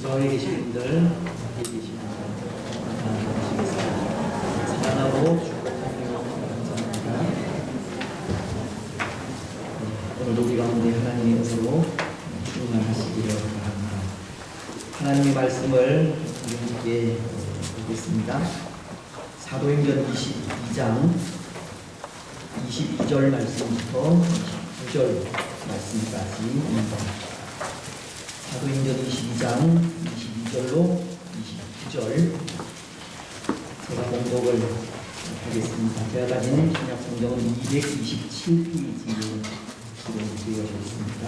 저에 계신 분들, 밖에 계신 분들, 모시겠습니다. 사랑하고 축복하며 감사합니다. 오늘 우리 가운데 하나님의 은혜로 충만하시기를 바랍니다. 하나님의 말씀을 함께 보겠습니다. 사도행전 22장 22절 말씀부터 29절 말씀까지입니다. 사도행전 22장 22절로 29절 제가 봉독을 하겠습니다. 제가 가진 신약 성경은 227페이지로 기록되어 있습니다.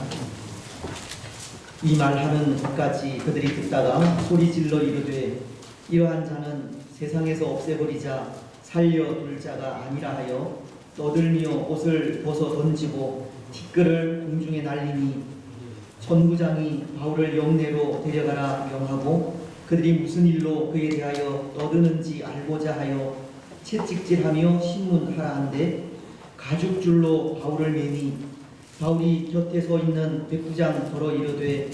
이 말하는 것까지 그들이 듣다가 소리질러 이르되 이러한 자는 세상에서 없애버리자 살려둘 자가 아니라 하여 떠들며 옷을 벗어 던지고 티끌을 공중에 날리니 천부장이 바울을 영내로 데려가라 명하고 그들이 무슨 일로 그에 대하여 떠드는지 알고자 하여 채찍질하며 신문하라 한데 가죽줄로 바울을 매니 바울이 곁에 서 있는 백부장 더러 이르되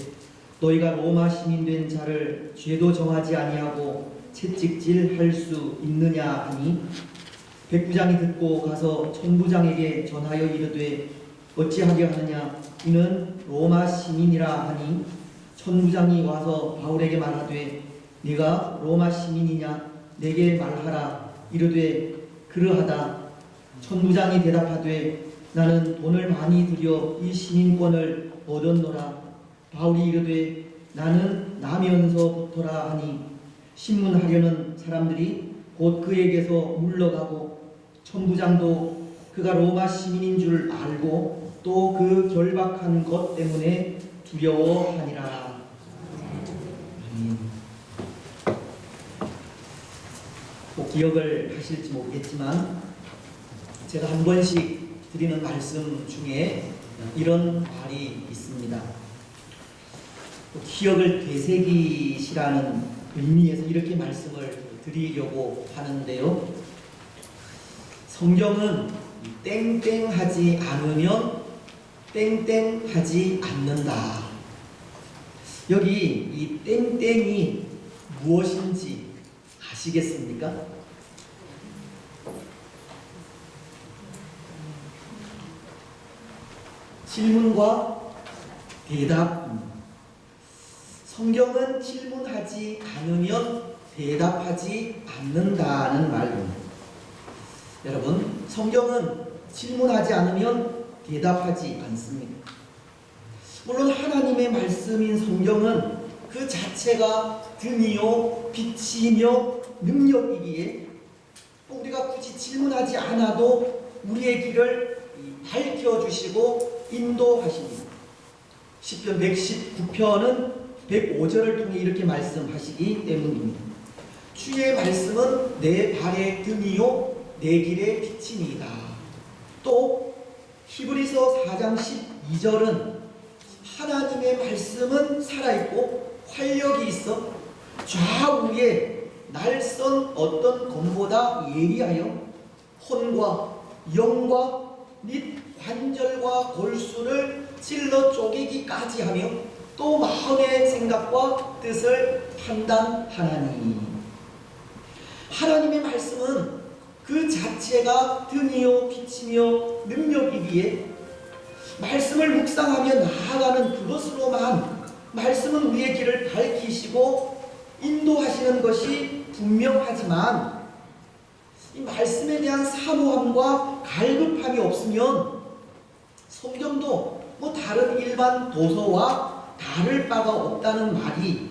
너희가 로마 시민 된 자를 죄도 정하지 아니하고 채찍질할 수 있느냐 하니 백부장이 듣고 가서 천부장에게 전하여 이르되 어찌하게 하느냐 이는 로마 시민이라 하니 천부장이 와서 바울에게 말하되 네가 로마 시민이냐 내게 말하라 이르되 그러하다. 천부장이 대답하되 나는 돈을 많이 들여 이 시민권을 얻었노라. 바울이 이르되 나는 나면서부터라 하니 신문하려는 사람들이 곧 그에게서 물러가고 천부장도 그가 로마 시민인 줄 알고 또 그 결박한 것 때문에 두려워하니라. 꼭 기억을 하실지 모르겠지만 제가 한 번씩 드리는 말씀 중에 이런 말이 있습니다. 기억을 되새기시라는 의미에서 이렇게 말씀을 드리려고 하는데요. 성경은 땡땡하지 않으면 땡땡하지 않는다. 여기 이 땡땡이 무엇인지 아시겠습니까? 질문과 대답. 성경은 질문하지 않으면 대답하지 않는다는 말입니다. 여러분, 성경은 질문하지 않으면 대답하지 않습니다. 물론 하나님의 말씀인 성경은 그 자체가 등이요 빛이며 능력이기에 우리가 굳이 질문하지 않아도 우리의 길을 밝혀주시고 인도하십니다. 시편 119편은 105절을 통해 이렇게 말씀하시기 때문입니다. 주의 말씀은 내 발의 등이요 내 길의 빛이니이다. 또 히브리서 4장 12절은 하나님의 말씀은 살아있고 활력이 있어 좌우에 날선 어떤 검보다 예리하여 혼과 영과 및 관절과 골수를 찔러 쪼개기까지 하며 또 마음의 생각과 뜻을 판단하나니. 하나님의 말씀은 그 자체가 등이요 빛이며 능력이기에 말씀을 묵상하며 나아가는 그것으로만 말씀은 우리의 길을 밝히시고 인도하시는 것이 분명하지만 이 말씀에 대한 사모함과 갈급함이 없으면 성경도 다른 일반 도서와 다를 바가 없다는 말이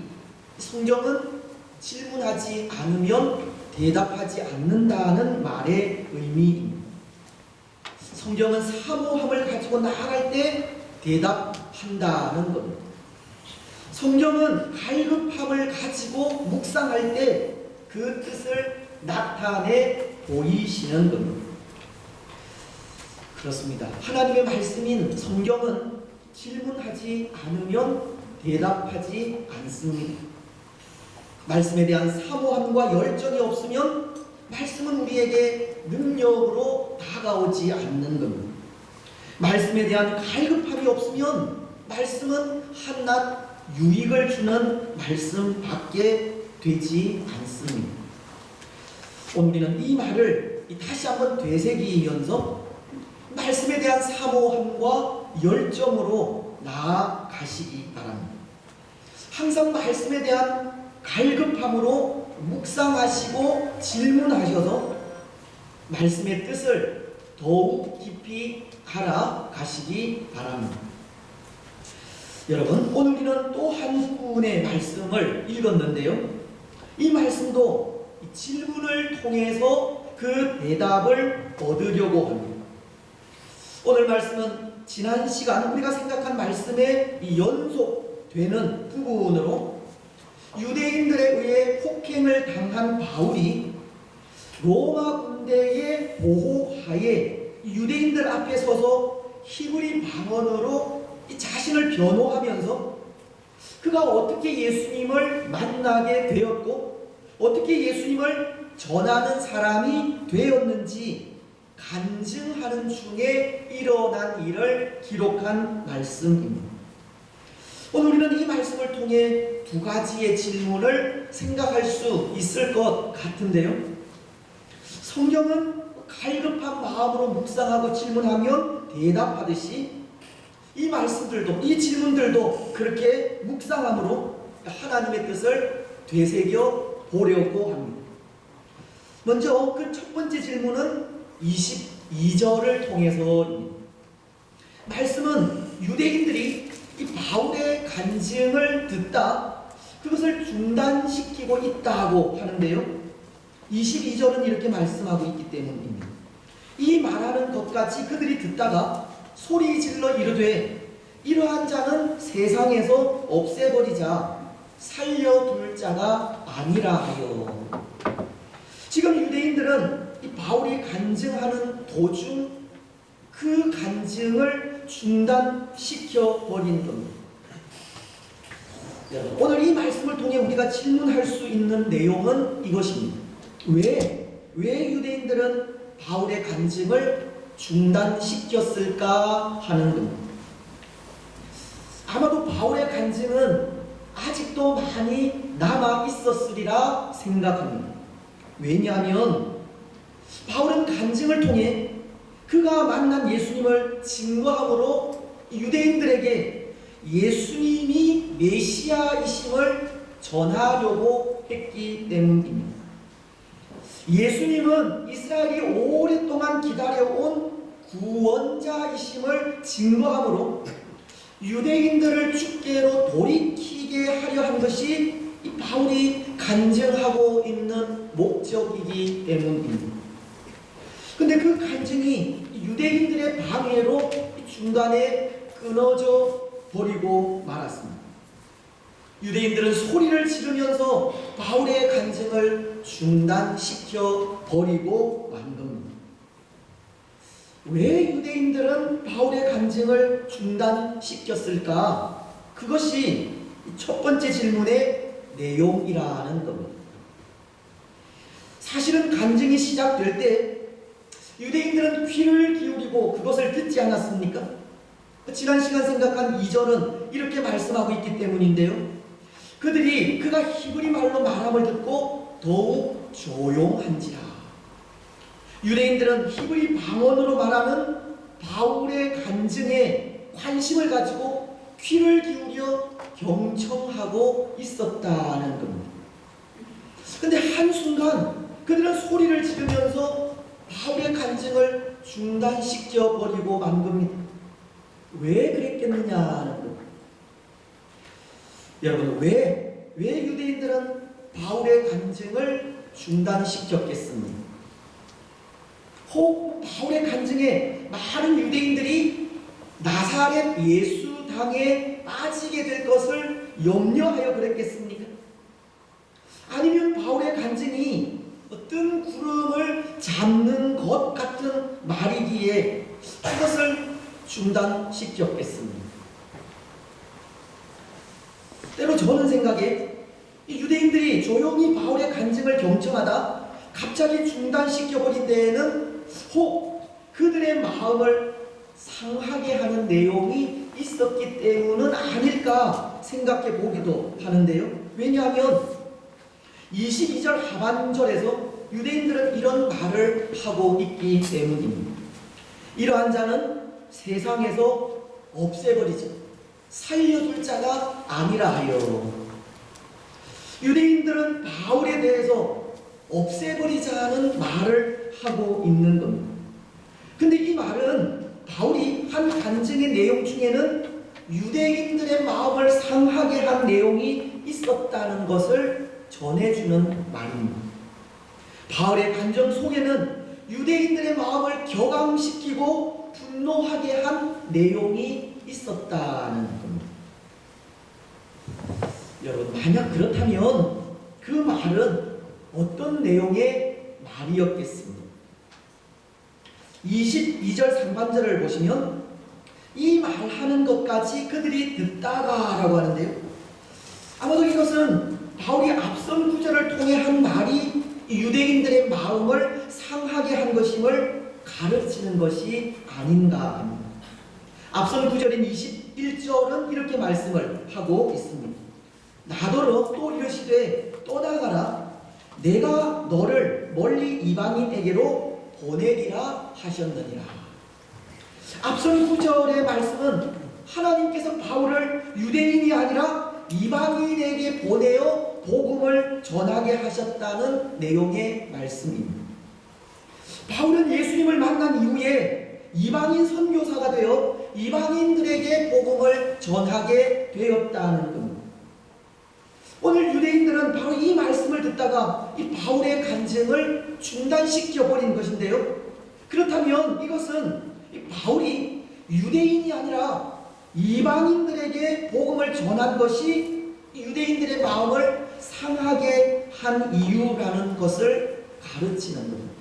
성경은 질문하지 않으면 대답하지 않는다는 말의 의미입니다. 성경은 사모함을 가지고 나아갈 때 대답한다는 겁니다. 성경은 갈급함을 가지고 묵상할 때 그 뜻을 나타내 보이시는 겁니다. 그렇습니다. 하나님의 말씀인 성경은 질문하지 않으면 대답하지 않습니다. 말씀에 대한 사모함과 열정이 없으면 말씀은 우리에게 능력으로 다가오지 않는 겁니다. 말씀에 대한 갈급함이 없으면 말씀은 한낱 유익을 주는 말씀밖에 되지 않습니다. 우리는 이 말을 다시 한번 되새기면서 말씀에 대한 사모함과 열정으로 나아가시기 바랍니다. 항상 말씀에 대한 갈급함으로 묵상하시고 질문하셔서 말씀의 뜻을 더욱 깊이 알아가시기 바랍니다. 여러분, 오늘 우리는 또 한 분의 말씀을 읽었는데요. 이 말씀도 질문을 통해서 그 대답을 얻으려고 합니다. 오늘 말씀은 지난 시간 우리가 생각한 말씀에 연속되는 부분으로 유대인들에 의해 폭행을 당한 바울이 로마 군대의 보호하에 유대인들 앞에 서서 히브리 방언으로 자신을 변호하면서 그가 어떻게 예수님을 만나게 되었고 어떻게 예수님을 전하는 사람이 되었는지 간증하는 중에 일어난 일을 기록한 말씀입니다. 오늘 우리는 이 말씀을 통해 두 가지의 질문을 생각할 수 있을 것 같은데요. 성경은 갈급한 마음으로 묵상하고 질문하면 대답하듯이 이 말씀들도, 이 질문들도 그렇게 묵상함으로 하나님의 뜻을 되새겨 보려고 합니다. 먼저 그 첫 번째 질문은 22절을 통해서입니다. 말씀은 유대인들이 이 바울의 간증을 듣다 그것을 중단시키고 있다고 하는데요. 22절은 이렇게 말씀하고 있기 때문입니다. 이 말하는 것까지 그들이 듣다가 소리 질러 이르되 이러한 자는 세상에서 없애버리자 살려둘 자가 아니라 하여. 지금 유대인들은 이 바울이 간증하는 도중 그 간증을 중단시켜 버린 겁니다. 오늘 이 말씀을 통해 우리가 질문할 수 있는 내용은 이것입니다. 왜 유대인들은 바울의 간증을 중단시켰을까 하는 겁니다. 아마도 바울의 간증은 아직도 많이 남아 있었으리라 생각합니다. 왜냐하면 바울은 간증을 통해 그가 만난 예수님을 증거함으로 유대인들에게 예수님이 메시아이심을 전하려고 했기 때문입니다. 예수님은 이스라엘이 오랫동안 기다려온 구원자이심을 증거함으로 유대인들을 주께로 돌이키게 하려 한 것이 이 바울이 간증하고 있는 목적이기 때문입니다. 근데 그 간증이 유대인들의 방해로 중간에 끊어져 버리고 말았습니다. 유대인들은 소리를 지르면서 바울의 간증을 중단시켜 버리고 만 겁니다. 왜 유대인들은 바울의 간증을 중단시켰을까? 그것이 첫 번째 질문의 내용이라는 겁니다. 사실은 간증이 시작될 때 유대인들은 귀를 기울이고 그것을 듣지 않았습니까? 지난 시간 생각한 2절은 이렇게 말씀하고 있기 때문인데요. 그들이 그가 히브리 말로 말함을 듣고 더욱 조용한지라. 유대인들은 히브리 방언으로 말하는 바울의 간증에 관심을 가지고 귀를 기울여 경청하고 있었다는 겁니다. 그런데 한순간 그들은 소리를 지르면서 바울의 간증을 중단시켜 버리고 만 겁니다. 왜 그랬겠느냐는 겁니다. 여러분, 왜 유대인들은 바울의 간증을 중단시켰겠습니까? 혹 바울의 간증에 많은 유대인들이 나사렛 예수당에 빠지게 될 것을 염려하여 그랬겠습니까? 아니면 바울의 간증이 어떤 구름을 잡는 것 같은 말이기에 그것을 중단시켰겠습니다. 때로 저는 생각에 유대인들이 조용히 바울의 간증을 경청하다 갑자기 중단시켜버린 데에는 혹 그들의 마음을 상하게 하는 내용이 있었 있었기 때문은 아닐까 생각해 보기도 하는데요. 왜냐하면 22절 하반절에서 유대인들은 이런 말을 하고 있기 때문입니다. 이러한 자는 세상에서 없애버리자, 살려둘 자가 아니라 하여. 유대인들은 바울에 대해서 없애버리자는 말을 하고 있는 겁니다. 근데 이 말은 바울이 한 간증의 내용 중에는 유대인들의 마음을 상하게 한 내용이 있었다는 것을 전해주는 말입니다. 바울의 간증 속에는 유대인들의 마음을 격앙시키고 분노하게 한 내용이 있었다는 겁니다. 여러분, 만약 그렇다면 그 말은 어떤 내용의 말이었겠습니까? 22절 상반절을 보시면 이 말하는 것까지 그들이 듣다가 라고 하는데요. 아마도 이것은 바울이 앞선 구절을 통해 한 말이 유대인들의 마음을 상하게 한 것임을 가르치는 것이 아닌가 합니다. 앞선 구절인 21절은 이렇게 말씀을 하고 있습니다. 나더러 또 이르시되 떠나가라, 내가 너를 멀리 이방인에게로 보내리라 하셨느니라. 앞선 구절의 말씀은 하나님께서 바울을 유대인이 아니라 이방인에게 보내어 복음을 전하게 하셨다는 내용의 말씀입니다. 바울은 예수님을 만난 이후에 이방인 선교사가 되어 이방인들에게 복음을 전하게 되었다는 겁니다. 오늘 유대인들은 바로 이 말씀을 듣다가 이 바울의 간증을 중단시켜 버린 것인데요. 그렇다면 이것은 이 바울이 유대인이 아니라 이방인들에게 복음을 전한 것이 유대인들의 마음을 상하게 한 이유라는 것을 가르치는 겁니다.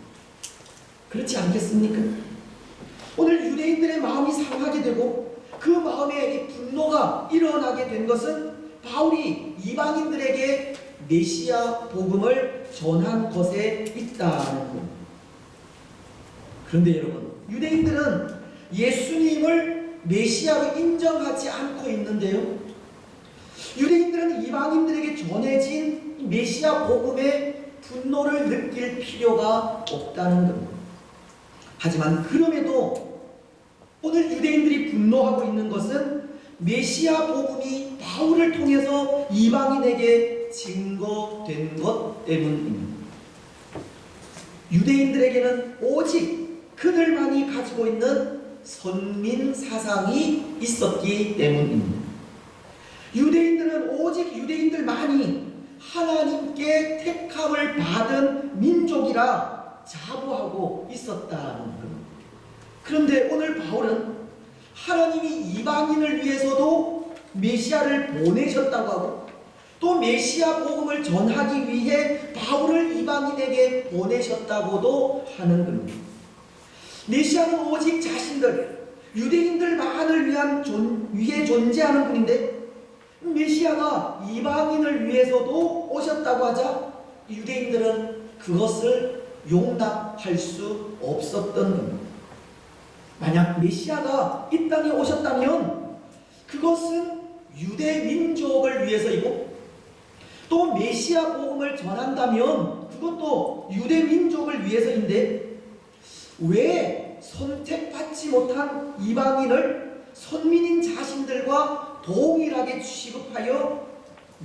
그렇지 않겠습니까? 오늘 유대인들의 마음이 상하게 되고 그 마음에 이 분노가 일어나게 된 것은 바울이 이방인들에게 메시아 복음을 전한 것에 있다는 겁니다. 그런데 여러분, 유대인들은 예수님을 메시아로 인정하지 않고 있는데요. 유대인들은 이방인들에게 전해진 메시아 복음의 분노를 느낄 필요가 없다는 겁니다. 하지만 그럼에도 오늘 유대인들이 분노하고 있는 것은 메시아 복음이 바울을 통해서 이방인에게 증거된 것 때문입니다. 유대인들에게는 오직 그들만이 가지고 있는 선민 사상이 있었기 때문입니다. 유대인들은 오직 유대인들만이 하나님께 택함을 받은 민족이라 자부하고 있었다는 겁니다. 그런데 오늘 바울은 하나님이 이방인을 위해서도 메시아를 보내셨다고 하고 또 메시아 복음을 전하기 위해 바울을 이방인에게 보내셨다고도 하는 겁니다. 메시아는 오직 자신들, 유대인들만을 위해 존재하는 분인데 메시아가 이방인을 위해서도 오셨다고 하자 유대인들은 그것을 용납할 수 없었던 겁니다. 만약 메시아가 이 땅에 오셨다면 그것은 유대 민족을 위해서이고 또 메시아 복음을 전한다면 그것도 유대 민족을 위해서인데 왜 선택받지 못한 이방인을 선민인 자신들과 동일하게 취급하여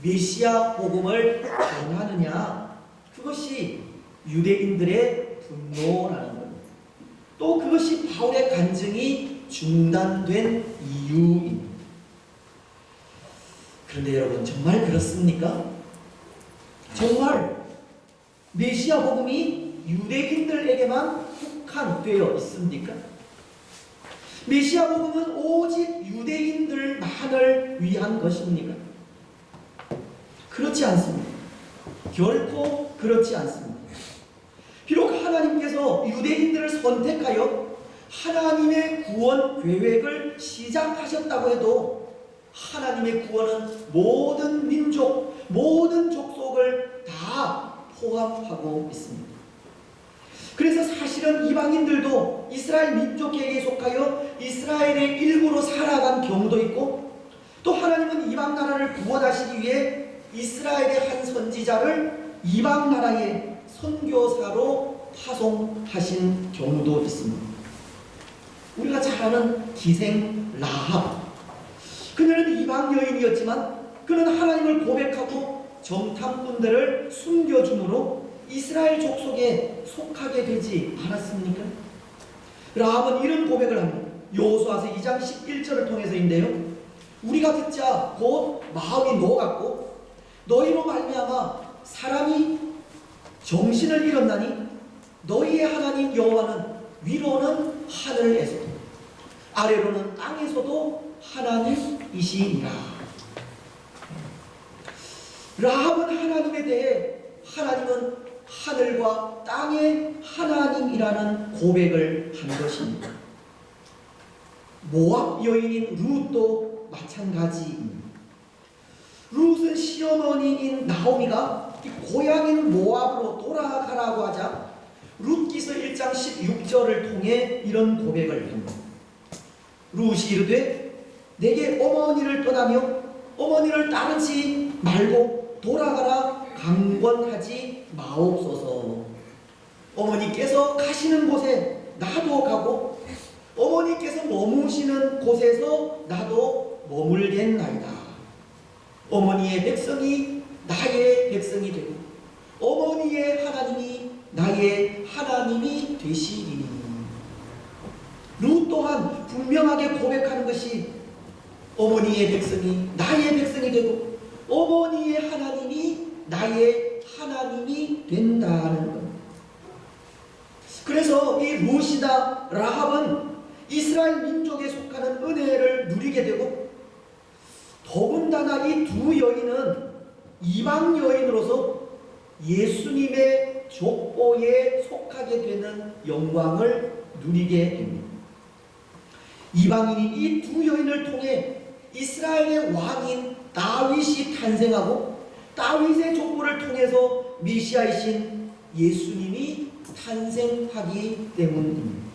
메시아 복음을 전하느냐? 그것이 유대인들의 분노라는 겁니다. 또 그것이 바울의 간증이 중단된 이유입니다. 그런데 여러분, 정말 그렇습니까? 정말 메시아 복음이 유대인들에게만 국한되어 있습니까? 메시아 복음은 오직 유대인들만을 위한 것입니까? 그렇지 않습니다. 결코 그렇지 않습니다. 비록 하나님께서 유대인들을 선택하여 하나님의 구원 계획을 시작하셨다고 해도 하나님의 구원은 모든 민족, 모든 족속을 다 포함하고 있습니다. 그래서 사실은 이방인들도 이스라엘 민족에게 속하여 이스라엘의 일부로 살아간 경우도 경우도 있고, 또 하나님은 이방 나라를 구원하시기 위해 이스라엘의 한 선지자를 이방 나라의 선교사로 파송하신 경우도 있습니다. 우리가 잘 아는 기생 라합, 그녀는 이방 여인이었지만 그는 하나님을 고백하고 정탐꾼들을 숨겨줌으로 이스라엘 족속에 속하게 되지 않았습니까? 라합은 이런 고백을 합니다. 여호수아서 2장 11절을 통해서인데요, 우리가 듣자 곧 마음이 녹았고 너희로 말미암아 사람이 정신을 잃었나니 너희의 하나님 여호와는 위로는 하늘에서도 아래로는 땅에서도 하나님이시니라. 라합은 하나님에 대해 하나님은 하늘과 땅의 하나님이라는 고백을 한 것입니다. 모압 여인인 룻도 마찬가지입니다. 룻은 시어머니인 나오미가 고향인 모압으로 돌아가라고 하자 룻기서 1장 16절을 통해 이런 고백을 합니다. 룻이 이르되 내게 어머니를 떠나며 어머니를 따르지 말고 돌아가라 강권하지 마옵소서. 어머니께서 가시는 곳에 나도 가고 어머니께서 머무시는 곳에서 나도 머물겠나이다. 어머니의 백성이 나의 백성이 되고 어머니의 하나님이 나의 하나님이 되시리니. 룻 또한 분명하게 고백하는 것이 어머니의 백성이 나의 백성이 되고 어머니의 하나님이 나의 하나님이 된다는 것. 그래서 이 룻이다 라합은 이스라엘 민족에 속하는 은혜를 누리게 되고, 더군다나 이 두 여인은 이방 여인으로서 예수님의 족보에 속하게 되는 영광을 누리게 됩니다. 이방인인 이 두 여인을 통해 이스라엘의 왕인 다윗이 탄생하고 다윗의 족보를 통해서 메시아이신 예수님이 탄생하기 때문입니다.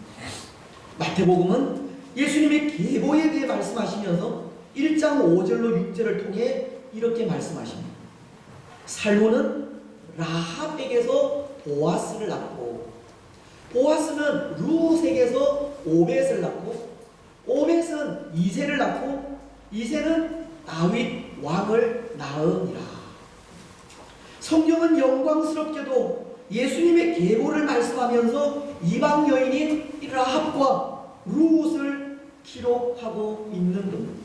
마태복음은 예수님의 계보에 대해 말씀하시면서 1장 5절로 6절을 통해 이렇게 말씀하십니다. 살몬은 라합에게서 보아스를 낳고 보아스는 룻에게서 오벳을 낳고 오벳은 이새를 낳고 이새는 다윗 왕을 낳으니라. 성경은 영광스럽게도 예수님의 계보를 말씀하면서 이방 여인인 라합과 룻을 기록하고 있는 겁니다.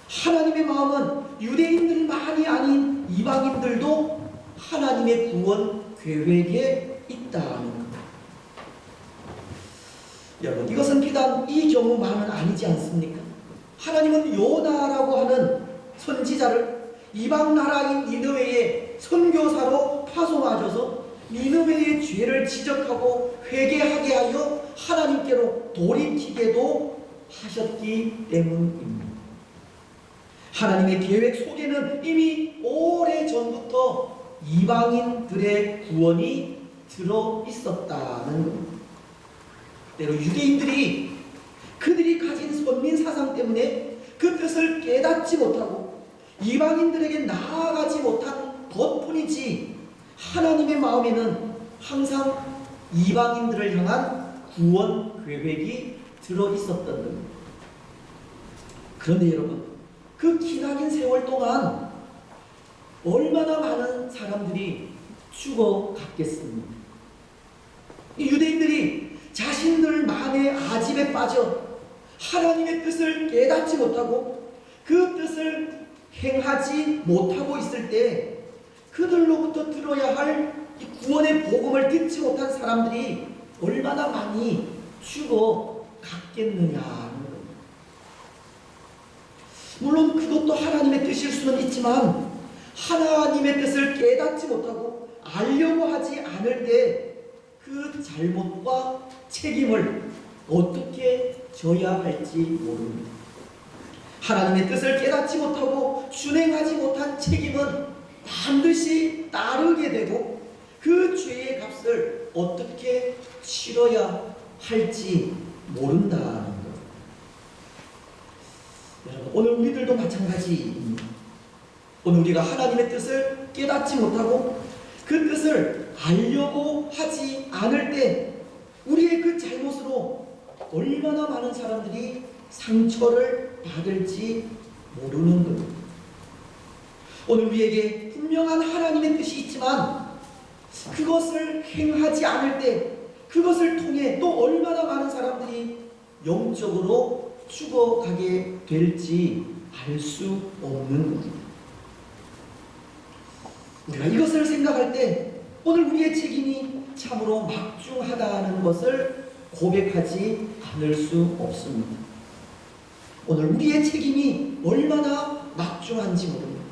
하나님의 마음은 유대인들만이 아닌 이방인들도 하나님의 구원 계획에 있다는 겁니다. 여러분, 이것은 비단 이 경우만은 아니지 않습니까? 하나님은 요나라고 하는 선지자를 이방 나라인 니느웨에 선교사로 파송하셔서 니느웨의 죄를 지적하고 회개하게 하여 하나님께로 돌이키게도 하셨기 때문입니다. 하나님의 계획 속에는 이미 오래전부터 이방인들의 구원이 들어 있었다는 겁니다. 때로 유대인들이 그들이 가진 선민 사상 때문에 그 뜻을 깨닫지 못하고 이방인들에게 나아가지 못한 것뿐이지, 하나님의 마음에는 항상 이방인들을 향한 구원 계획이 들어 있었던 겁니다. 그런데 여러분, 그 기나긴 세월 동안 얼마나 많은 사람들이 죽어갔겠습니까? 유대인들이 자신들만의 아집에 빠져 하나님의 뜻을 깨닫지 못하고 그 뜻을 행하지 못하고 있을 때 그들로부터 들어야 할 구원의 복음을 듣지 못한 사람들이 얼마나 많이 죽어갔겠느냐는 겁니다. 물론 그것도 하나님의 뜻일 수는 있지만 하나님의 뜻을 깨닫지 못하고 알려고 하지 않을 때 그 잘못과 책임을 어떻게 져야 할지 모릅니다. 하나님의 뜻을 깨닫지 못하고 준행하지 못한 책임은 반드시 따르게 되고 그 죄의 값을 어떻게 치러야 할지 모른다는 것. 오늘 우리들도 마찬가지입니다. 오늘 우리가 하나님의 뜻을 깨닫지 못하고 그 뜻을 알려고 하지 않을 때 우리의 그 잘못으로 얼마나 많은 사람들이 상처를 받을지 모르는 겁니다. 오늘 우리에게 분명한 하나님의 뜻이 있지만 그것을 행하지 않을 때 그것을 통해 또 얼마나 많은 사람들이 영적으로 죽어가게 될지 알 수 없는 겁니다. 우리가 이것을 생각할 때 오늘 우리의 책임이 참으로 막중하다는 것을 고백하지 않을 수 없습니다. 오늘 우리의 책임이 얼마나 막중한지 모릅니다.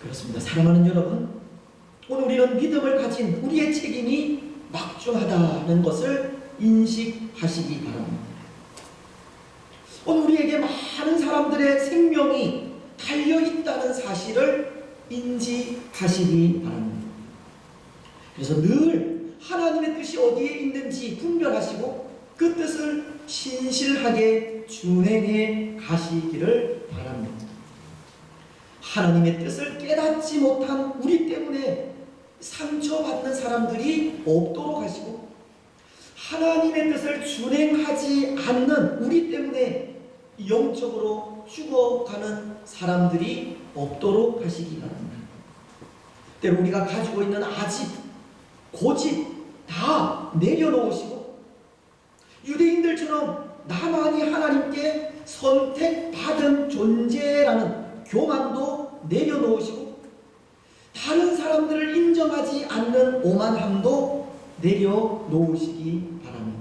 그렇습니다. 사랑하는 여러분, 오늘 우리는 믿음을 가진 우리의 책임이 막중하다는 것을 인식하시기 바랍니다. 오늘 우리에게 많은 사람들의 생명이 달려있다는 사실을 인지하시기 바랍니다. 그래서 늘 하나님의 뜻이 어디에 있는지 분별하시고 그 뜻을 신실하게 준행해 가시기를 바랍니다. 하나님의 뜻을 깨닫지 못한 우리 때문에 상처받는 사람들이 없도록 하시고 하나님의 뜻을 준행하지 않는 우리 때문에 영적으로 죽어가는 사람들이 없도록 하시기 바랍니다. 때로 우리가 가지고 있는 아집, 고집 다 내려놓으시고 유대인들처럼 나만이 하나님께 선택받은 존재라는 교만도 내려놓으시고 다른 사람들을 인정하지 않는 오만함도 내려놓으시기 바랍니다.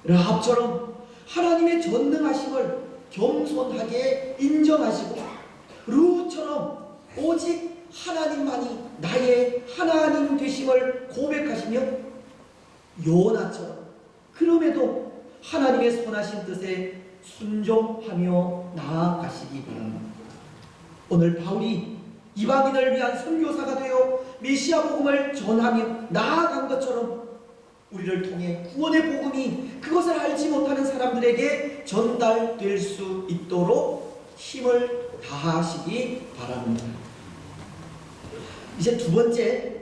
라합처럼 하나님의 전능하심을 겸손하게 인정하시고 룻처럼 오직 하나님만이 나의 하나님 되심을 고백하시며 요나처럼 그럼에도 하나님의 선하신 뜻에 순종하며 나아가시기 바랍니다. 오늘 바울이 이방인을 위한 선교사가 되어 메시아 복음을 전하며 나아간 것처럼 우리를 통해 구원의 복음이 그것을 알지 못하는 사람들에게 전달될 수 있도록 힘을 다하시기 바랍니다. 이제 두 번째,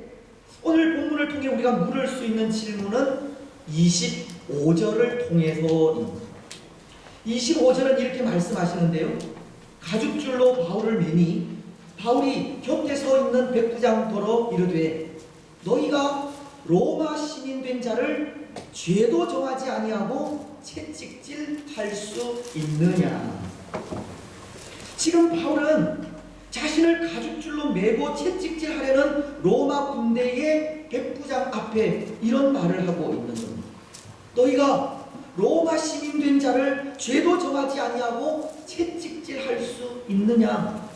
오늘 본문을 통해 우리가 물을 수 있는 질문은 25절을 통해서입니다. 25절은 이렇게 말씀하시는데요. 가죽줄로 바울을 매니 바울이 곁에 서 있는 백부장더러 이르되 너희가 로마 시민 된 자를 죄도 정하지 아니하고 채찍질할 수 있느냐. 지금 바울은 자신을 가죽줄로 매고 채찍질하려는 로마 군대의 백부장 앞에 이런 말을 하고 있는 겁니다. 너희가 로마 시민 된 자를 죄도 정하지 아니하고 채찍질할 수 있느냐.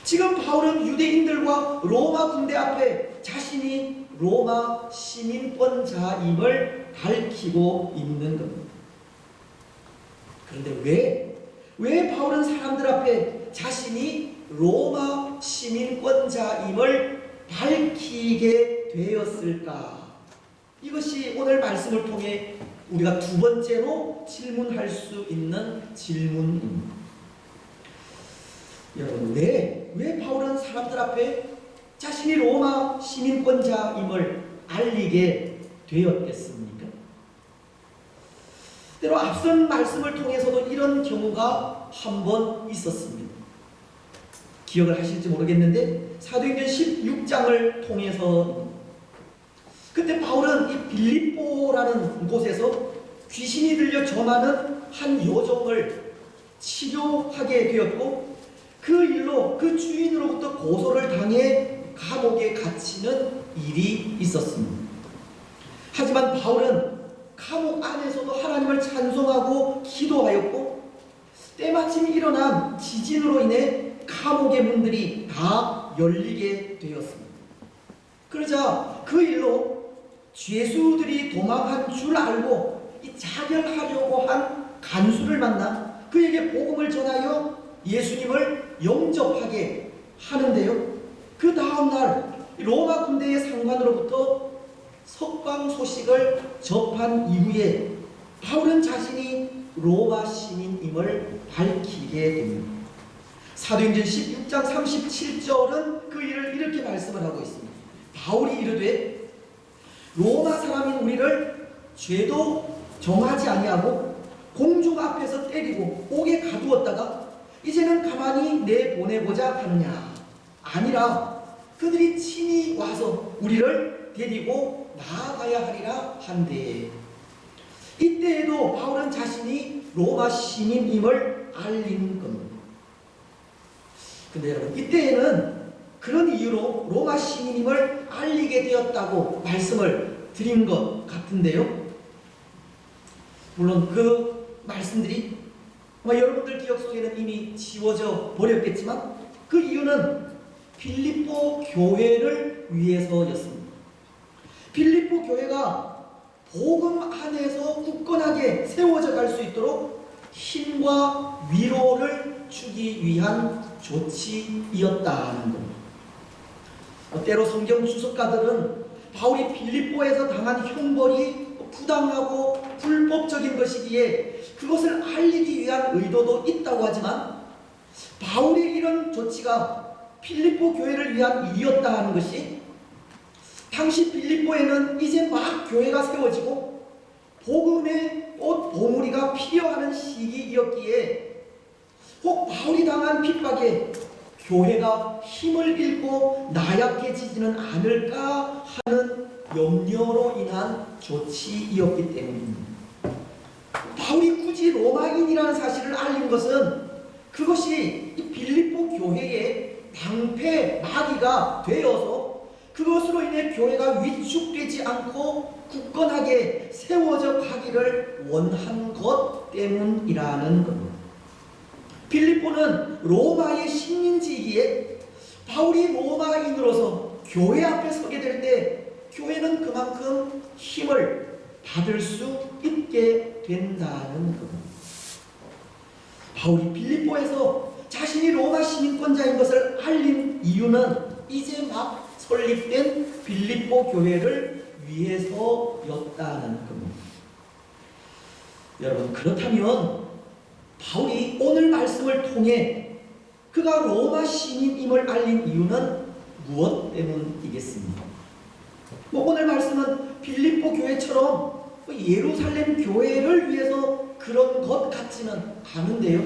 지금 바울은 유대인들과 로마 군대 앞에 자신이 로마 시민권자임을 밝히고 있는 겁니다. 그런데 왜 바울은 사람들 앞에 자신이 로마 시민권자임을 밝히게 되었을까? 이것이 오늘 말씀을 통해 우리가 두 번째로 질문할 수 있는 질문입니다. 여러분, 왜 바울은 사람들 앞에 자신이 로마 시민권자임을 알리게 되었겠습니까? 때로 앞선 말씀을 통해서도 이런 경우가 한 번 있었습니다. 기억을 하실지 모르겠는데 사도행전 16장을 통해서 그때 바울은 이 빌립보라는 곳에서 귀신이 들려 점하는 한 여종을 치료하게 되었고 그 일로 그 주인으로부터 고소를 당해 감옥에 갇히는 일이 있었습니다. 하지만 바울은 감옥 안에서도 하나님을 찬송하고 기도하였고 때마침 일어난 지진으로 인해 감옥의 문들이 다 열리게 되었습니다. 그러자 그 일로 죄수들이 도망한 줄 알고 이 자결하려고 한 간수를 만나 그에게 복음을 전하여 예수님을 영접하게 하는데요. 그 다음날 로마 군대의 상관으로부터 석방 소식을 접한 이후에 바울은 자신이 로마 시민임을 밝히게 됩니다. 사도행전 16장 37절은 그 일을 이렇게 말씀을 하고 있습니다. 바울이 이르되 로마 사람인 우리를 죄도 정하지 아니하고 공중 앞에서 때리고 옥에 가두었다가 이제는 가만히 내보내고자 하느냐. 아니라 그들이 친히 와서 우리를 데리고 나아가야 하리라 한데, 이때에도 바울은 자신이 로마 시민임을 알린 겁니다. 근데 여러분, 이때에는 그런 이유로 로마 시민임을 알리게 되었다고 말씀을 드린 것 같은데요. 물론 그 말씀들이 여러분들 기억 속에는 이미 지워져 버렸겠지만 그 이유는 빌립보 교회를 위해서였습니다. 빌립보 교회가 복음 안에서 굳건하게 세워져 갈 수 있도록 힘과 위로를 주기 위한 조치이었다는 겁니다. 때로 성경 주석가들은 바울이 빌립보에서 당한 형벌이 부당하고 불법적인 것이기에 그것을 알리기 위한 의도도 있다고 하지만, 바울의 이런 조치가 빌립보 교회를 위한 일이었다 하는 것이, 당시 빌립보에는 이제 막 교회가 세워지고 복음의 꽃 봉우리가 피어하는 시기이었기에 혹 바울이 당한 핍박에 교회가 힘을 잃고 나약해지지는 않을까 하는 염려로 인한 조치이었기 때문입니다. 바울이 굳이 로마인이라는 사실을 알린 것은 그것이 빌립보 교회의 방패 마귀가 되어서 그것으로 인해 교회가 위축되지 않고 굳건하게 세워져 가기를 원한 것 때문이라는 겁니다. 빌립보는 로마의 식민지이기에 바울이 로마인으로서 교회 앞에 서게 될 때 교회는 그만큼 힘을 받을 수 있게 된다는 겁니다. 바울이 빌립보에서 자신이 로마 시민권자인 것을 알린 이유는 이제 막 설립된 빌립보 교회를 위해서였다는 겁니다. 여러분, 그렇다면 바울이 오늘 말씀을 통해 그가 로마 시민임을 알린 이유는 무엇 때문이겠습니까? 오늘 말씀은 빌립보 교회처럼 예루살렘 교회를 위해서 그런 것 같지는 않은데요.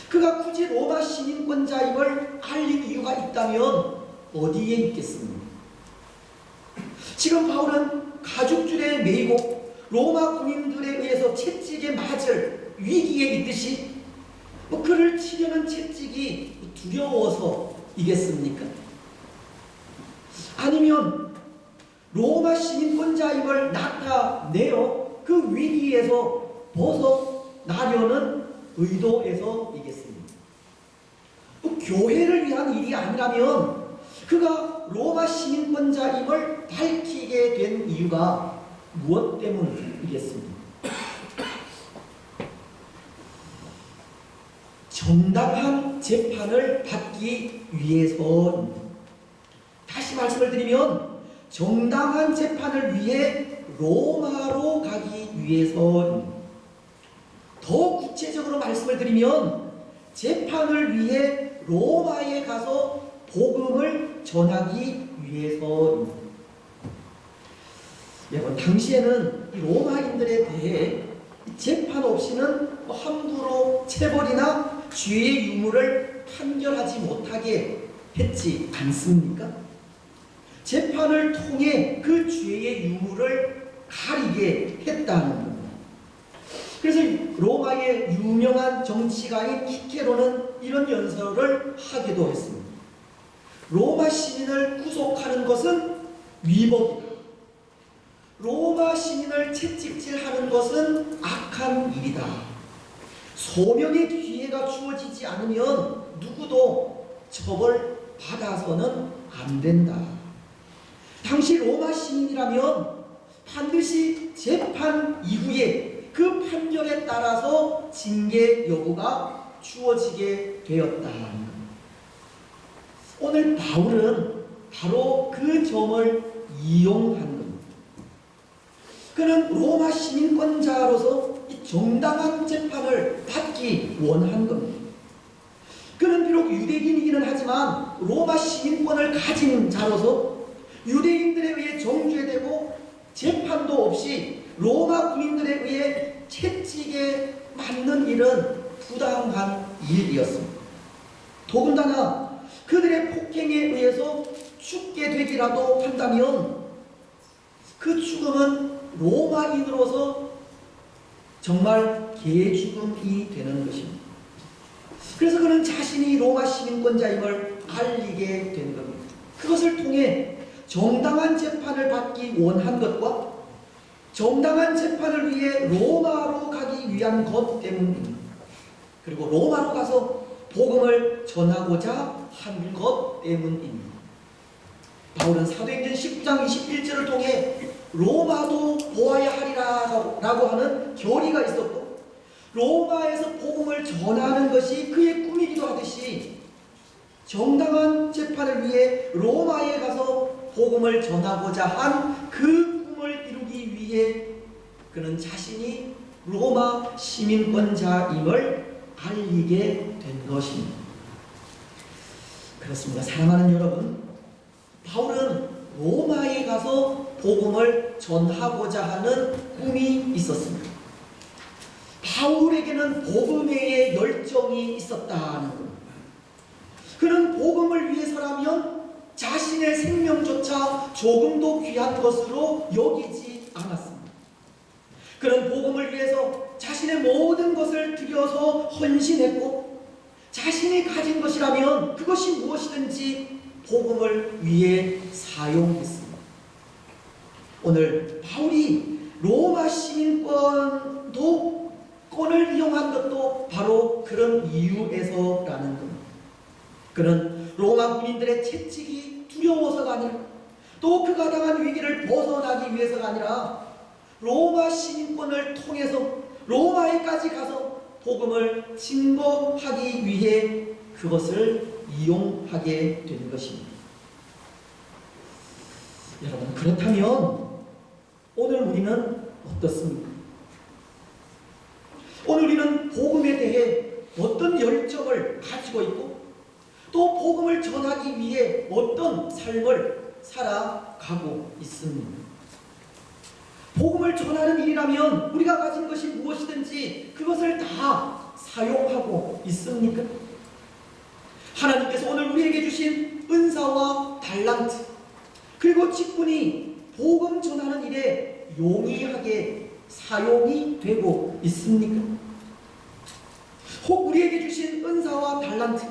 그가 굳이 로마 시민권자임을 알린 이유가 있다면 어디에 있겠습니까? 지금 바울은 가죽줄에 매이고 로마 군인들에 의해서 채찍에 맞을 위기에 있듯이 그를 치려는 채찍이 두려워서이겠습니까? 아니면 로마 시민권자임을 나타내어 그 위기에서 벗어나려는 의도에서이겠습니다. 교회를 위한 일이 아니라면 그가 로마 시민권자임을 밝히게 된 이유가 무엇 때문이겠습니까? 정당한 재판을 받기 위해서입니다. 다시 말씀을 드리면 정당한 재판을 위해 로마로 가기 위해서입니다. 더 구체적으로 말씀을 드리면 재판을 위해 로마에 가서 복음을 전하기 위해서입니다. 여러분, 당시에는 로마인들에 대해 재판 없이는 함부로 체벌이나 죄의 유무를 판결하지 못하게 했지 않습니까? 재판을 통해 그 죄의 유무를 가리게 했다는 겁니다. 그래서 로마의 유명한 정치가인 키케로는 이런 연설을 하기도 했습니다. 로마 시민을 구속하는 것은 위법이다. 로마 시민을 채찍질하는 것은 악한 일이다. 소명의 기회가 주어지지 않으면 누구도 처벌받아서는 안 된다. 당시 로마 시민이라면 반드시 재판 이후에 그 판결에 따라서 징계 여부가 주어지게 되었다. 오늘 바울은 바로 그 점을 이용한 겁니다. 그는 로마 시민권자로서 이 정당한 재판을 받기 원한 겁니다. 그는 비록 유대인이기는 하지만 로마 시민권을 가진 자로서 유대인들에 의해 정죄되고 재판도 없이 로마 군인들에 의해 채찍에 맞는 일은 부당한 일이었습니다. 더군다나 그들의 폭행에 의해서 죽게 되기라도 한다면 그 죽음은 로마인으로서 정말 개죽음이 되는 것입니다. 그래서 그는 자신이 로마 시민권자임을 알리게 된 겁니다. 그것을 통해 정당한 재판을 받기 원한 것과 정당한 재판을 위해 로마로 가기 위한 것 때문입니다. 그리고 로마로 가서 복음을 전하고자 한 것 때문입니다. 바울은 사도행전 19장 21절을 통해 로마도 보아야 하리라고 하는 결의가 있었고 로마에서 복음을 전하는 것이 그의 꿈이기도 하듯이 정당한 재판을 위해 로마에 가서 복음을 전하고자 한 그 꿈을 이루기 위해 그는 자신이 로마 시민권자임을 알리게 된 것입니다. 그렇습니다. 사랑하는 여러분, 바울은 로마에 가서 복음을 전하고자 하는 꿈이 있었습니다. 바울에게는 복음에 열정이 있었다는 겁니다. 그는 복음을 위해서라면 자신의 생명조차 조금도 귀한 것으로 여기지 않았습니다. 그는 복음을 위해서 자신의 모든 것을 들여서 헌신했고 자신이 가진 것이라면 그것이 무엇이든지 복음을 위해 사용했습니다. 오늘 바울이 로마 시민권을 이용한 것도 바로 그런 이유에서라는 겁니다. 그는 로마 군인들의 채찍이 두려워서가 아니라 또 그가 당한 위기를 벗어나기 위해서가 아니라 로마 시민권을 통해서 로마에까지 가서 복음을 증거하기 위해 그것을 이용하게 된 것입니다. 여러분, 그렇다면 오늘 우리는 어떻습니까? 오늘 우리는 복음에 대해 어떤 열정을 가지고 있고 또 복음을 전하기 위해 어떤 삶을 살아가고 있습니다. 복음을 전하는 일이라면 우리가 가진 것이 무엇이든지 그것을 다 사용하고 있습니까? 하나님께서 오늘 우리에게 주신 은사와 달란트 그리고 직분이 복음 전하는 일에 용이하게 사용이 되고 있습니까? 혹 우리에게 주신 은사와 달란트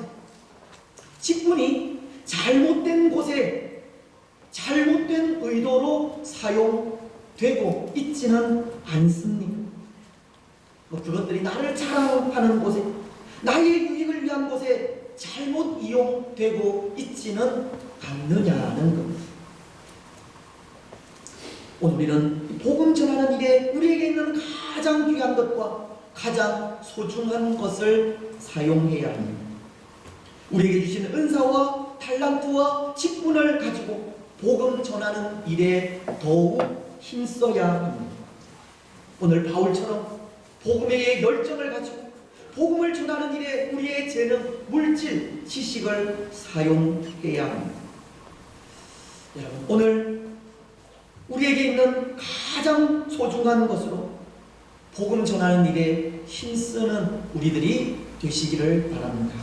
직분이 잘못된 곳에 잘못된 의도로 사용되고 있지는 않습니까? 그것들이 나를 자랑하는 곳에 나의 유익을 위한 곳에 잘못 이용되고 있지는 않느냐는 겁니다. 오늘 우리는 복음 전하는 일에 우리에게 있는 가장 귀한 것과 가장 소중한 것을 사용해야 합니다. 우리에게 주시는 은사와 달란트와 직분을 가지고 복음 전하는 일에 더욱 힘써야 합니다. 오늘 바울처럼 복음의 열정을 가지고 복음을 전하는 일에 우리의 재능, 물질, 지식을 사용해야 합니다. 여러분, 오늘 우리에게 있는 가장 소중한 것으로 복음 전하는 일에 힘쓰는 우리들이 되시기를 바랍니다.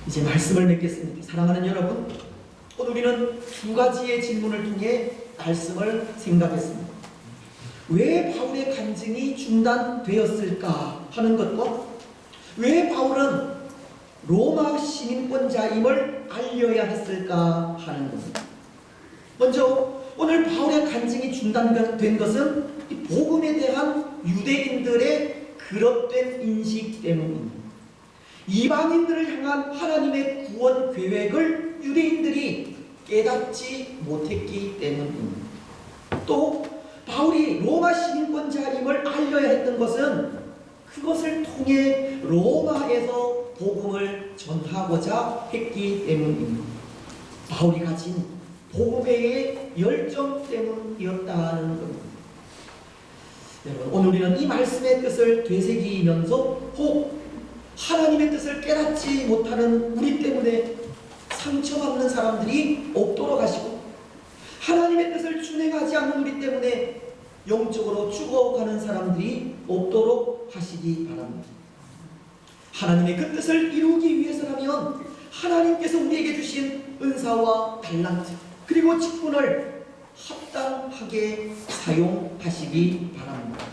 이제 말씀을 맺겠습니다. 사랑하는 여러분, 오늘 우리는 두 가지의 질문을 통해 말씀을 생각했습니다. 왜 바울의 간증이 중단되었을까 하는 것과 왜 바울은 로마 시민권자임을 알려야 했을까 하는 것입니다. 먼저 오늘 바울의 간증이 중단된 것은 이 복음에 대한 유대인들의 그릇된 인식 때문입니다. 이방인들을 향한 하나님의 구원 계획을 유대인들이 깨닫지 못했기 때문입니다. 또 바울이 로마 시민권자임을 알려야 했던 것은 그것을 통해 로마에서 복음을 전하고자 했기 때문입니다. 바울이 가진 복음의 열정 때문이었다는 겁니다. 여러분, 오늘 우리는 이 말씀의 뜻을 되새기면서 혹 하나님의 뜻을 깨닫지 못하는 우리 때문에 상처받는 사람들이 없도록 하시고, 하나님의 뜻을 준행하지 않는 우리 때문에 영적으로 죽어가는 사람들이 없도록 하시기 바랍니다. 하나님의 그 뜻을 이루기 위해서라면 하나님께서 우리에게 주신 은사와 달란트 그리고 직분을 합당하게 사용하시기 바랍니다.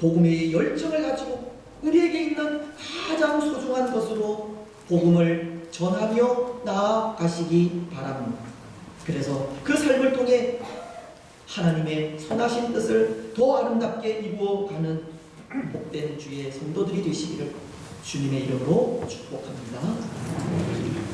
복음의 열정을 가지고 우리에게 있는 가장 소중한 것으로 복음을 전하며 나아가시기 바랍니다. 그래서 그 삶을 통해 하나님의 선하신 뜻을 더 아름답게 이루어가는 복된 주의 성도들이 되시기를 주님의 이름으로 축복합니다.